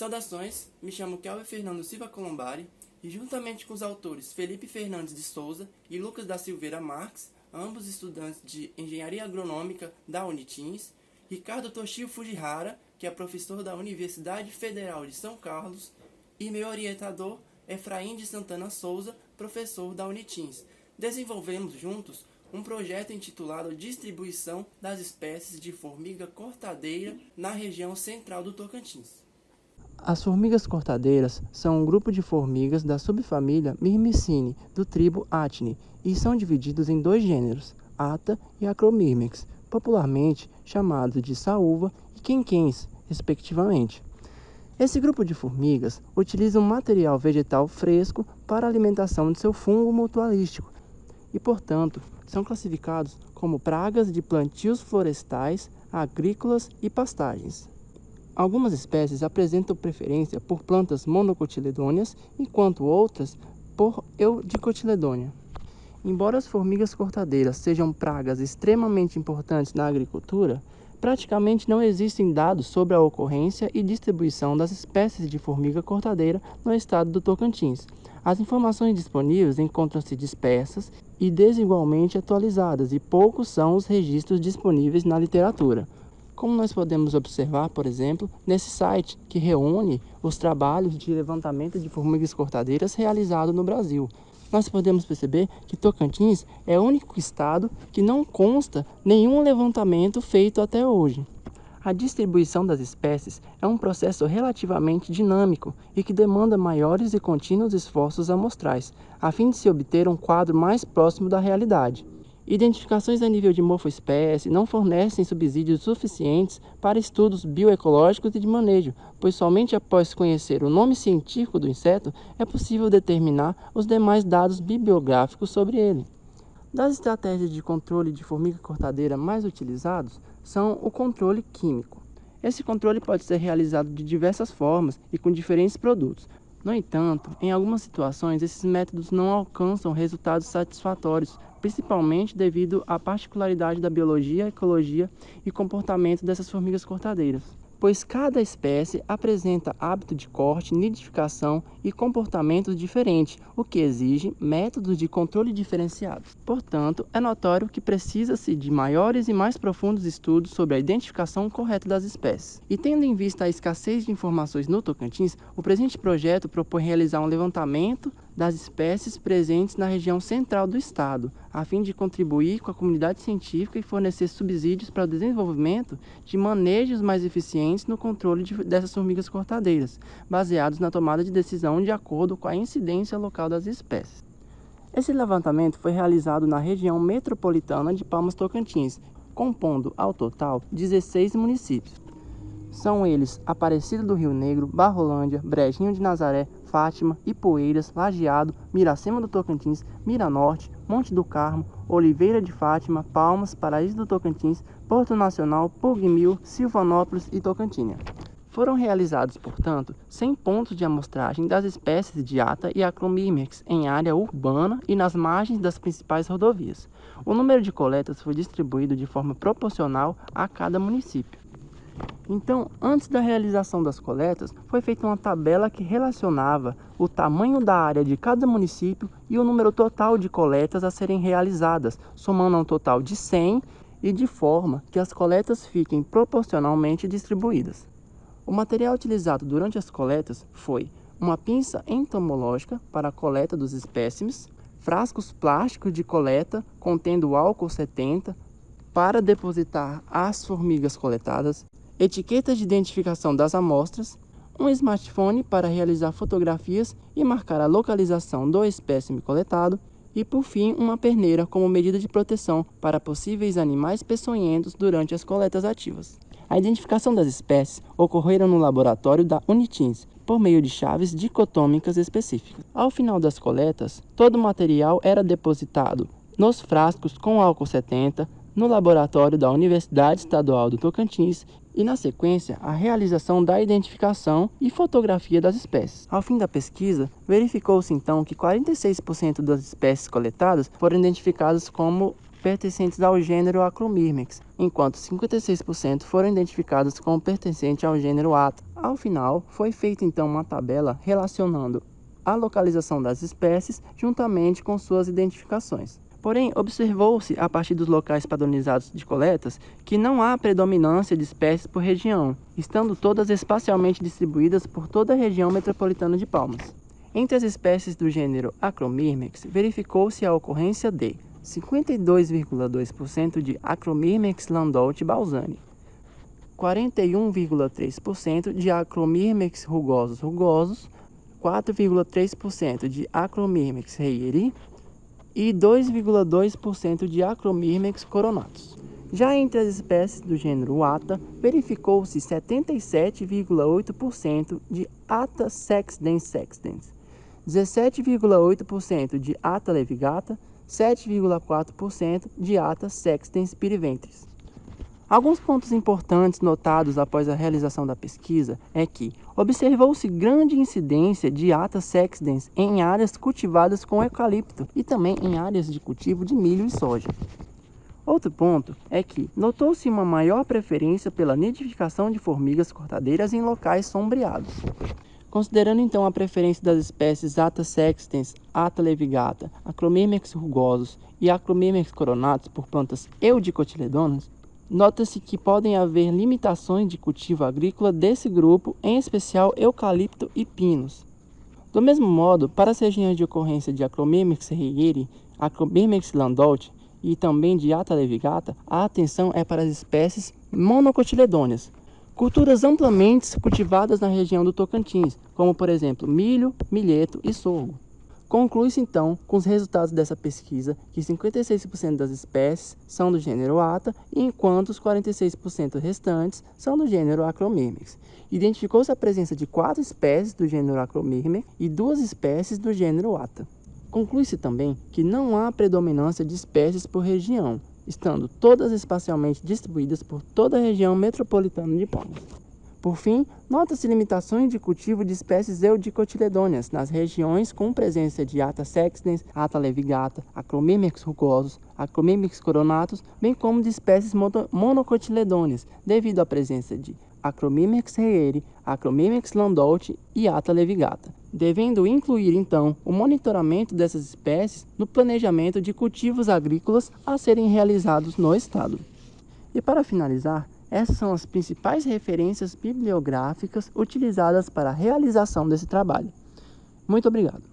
Saudações, me chamo Kelvin Fernando Silva Colombari e juntamente com os autores Felipe Fernandes de Souza e Lucas da Silveira Marques, ambos estudantes de Engenharia Agronômica da Unitins, Ricardo Toshio Fujihara, que é professor da Universidade Federal de São Carlos, e meu orientador Efraim de Santana Souza, professor da Unitins, desenvolvemos juntos um projeto intitulado Distribuição das espécies de formiga cortadeira na região central do Tocantins. As formigas cortadeiras são um grupo de formigas da subfamília Myrmicinae, do tribo Actinidae, e são divididos em dois gêneros, Atta e Acromyrmex, popularmente chamados de saúva e quenquens, respectivamente. Esse grupo de formigas utiliza um material vegetal fresco para a alimentação de seu fungo mutualístico e, portanto, são classificados como pragas de plantios florestais, agrícolas e pastagens. Algumas espécies apresentam preferência por plantas monocotiledôneas, enquanto outras por eudicotiledônea. Embora as formigas cortadeiras sejam pragas extremamente importantes na agricultura, praticamente não existem dados sobre a ocorrência e distribuição das espécies de formiga cortadeira no estado do Tocantins. As informações disponíveis encontram-se dispersas e desigualmente atualizadas, e poucos são os registros disponíveis na literatura. Como nós podemos observar, por exemplo, nesse site que reúne os trabalhos de levantamento de formigas cortadeiras realizados no Brasil. Nós podemos perceber que Tocantins é o único estado que não consta nenhum levantamento feito até hoje. A distribuição das espécies é um processo relativamente dinâmico e que demanda maiores e contínuos esforços amostrais, a fim de se obter um quadro mais próximo da realidade. Identificações a nível de morfoespécie não fornecem subsídios suficientes para estudos bioecológicos e de manejo, pois somente após conhecer o nome científico do inseto é possível determinar os demais dados bibliográficos sobre ele. Das estratégias de controle de formiga cortadeira mais utilizados são o controle químico. Esse controle pode ser realizado de diversas formas e com diferentes produtos. No entanto, em algumas situações, esses métodos não alcançam resultados satisfatórios, principalmente devido à particularidade da biologia, ecologia e comportamento dessas formigas cortadeiras, pois cada espécie apresenta hábito de corte, nidificação e comportamentos diferentes, o que exige métodos de controle diferenciados. Portanto, é notório que precisa-se de maiores e mais profundos estudos sobre a identificação correta das espécies. E tendo em vista a escassez de informações no Tocantins, o presente projeto propõe realizar um levantamento das espécies presentes na região central do estado, a fim de contribuir com a comunidade científica e fornecer subsídios para o desenvolvimento de manejos mais eficientes no controle dessas formigas cortadeiras, baseados na tomada de decisão de acordo com a incidência local das espécies. Esse levantamento foi realizado na região metropolitana de Palmas Tocantins, compondo, ao total, 16 municípios. São eles Aparecida do Rio Negro, Barrolândia, Brejinho de Nazaré, Fátima, Ipueiras, Lajeado, Miracema do Tocantins, Miranorte, Monte do Carmo, Oliveira de Fátima, Palmas, Paraíso do Tocantins, Porto Nacional, Pugmil, Silvanópolis e Tocantinha. Foram realizados, portanto, 100 pontos de amostragem das espécies de Atta e Acromyrmex em área urbana e nas margens das principais rodovias. O número de coletas foi distribuído de forma proporcional a cada município. Então, antes da realização das coletas, foi feita uma tabela que relacionava o tamanho da área de cada município e o número total de coletas a serem realizadas, somando um total de 100 e de forma que as coletas fiquem proporcionalmente distribuídas. O material utilizado durante as coletas foi uma pinça entomológica para a coleta dos espécimes, frascos plásticos de coleta contendo álcool 70 para depositar as formigas coletadas, etiquetas de identificação das amostras, um smartphone para realizar fotografias e marcar a localização do espécime coletado e, por fim, uma perneira como medida de proteção para possíveis animais peçonhentos durante as coletas ativas. A identificação das espécies ocorreram no laboratório da Unitins, por meio de chaves dicotômicas específicas. Ao final das coletas, todo o material era depositado nos frascos com álcool 70, no laboratório da Universidade Estadual do Tocantins e, na sequência, a realização da identificação e fotografia das espécies. Ao fim da pesquisa, verificou-se então que 46% das espécies coletadas foram identificadas como pertencentes ao gênero Acromyrmex, enquanto 56% foram identificadas como pertencentes ao gênero Atta. Ao final, foi feita então uma tabela relacionando a localização das espécies juntamente com suas identificações. Porém, observou-se, a partir dos locais padronizados de coletas, que não há predominância de espécies por região, estando todas espacialmente distribuídas por toda a região metropolitana de Palmas. Entre as espécies do gênero Acromyrmex, verificou-se a ocorrência de 52,2% de Acromyrmex landolt balzani, 41,3% de Acromyrmex rugosus, 4,3% de Acromyrmex reyeri e 2,2% de Acromyrmex coronatus. Já entre as espécies do gênero Atta, verificou-se 77,8% de Atta sexdens, 17,8% de Atta levigata, 7,4% de Atta sexdens piriventris. Alguns pontos importantes notados após a realização da pesquisa é que observou-se grande incidência de Atta sexdens em áreas cultivadas com eucalipto e também em áreas de cultivo de milho e soja. Outro ponto é que notou-se uma maior preferência pela nidificação de formigas cortadeiras em locais sombreados. Considerando então a preferência das espécies Atta sexdens, Atta levigata, Acromyrmex rugosus e Acromyrmex coronatus por plantas eudicotiledonas, nota-se que podem haver limitações de cultivo agrícola desse grupo, em especial eucalipto e pinos. Do mesmo modo, para as regiões de ocorrência de Acromyrmex reyeri, Acromyrmex landolt e também de Atta levigata, a atenção é para as espécies monocotiledôneas, culturas amplamente cultivadas na região do Tocantins, como por exemplo milho, milheto e sorgo. Conclui-se então com os resultados dessa pesquisa que 56% das espécies são do gênero Atta, enquanto os 46% restantes são do gênero Acromyrmex. Identificou-se a presença de 4 espécies do gênero Acromyrmex e 2 espécies do gênero Atta. Conclui-se também que não há predominância de espécies por região, estando todas espacialmente distribuídas por toda a região metropolitana de Palmas. Por fim, nota-se limitações de cultivo de espécies eudicotiledôneas nas regiões com presença de Atta sexdens, Atta levigata, Acromyrmex rugosus, Acromyrmex coronatus, bem como de espécies monocotiledôneas, devido à presença de Acromyrmex reyeri, Acromyrmex landolt e Atta levigata, devendo incluir então o monitoramento dessas espécies no planejamento de cultivos agrícolas a serem realizados no estado. E para finalizar, essas são as principais referências bibliográficas utilizadas para a realização desse trabalho. Muito obrigado.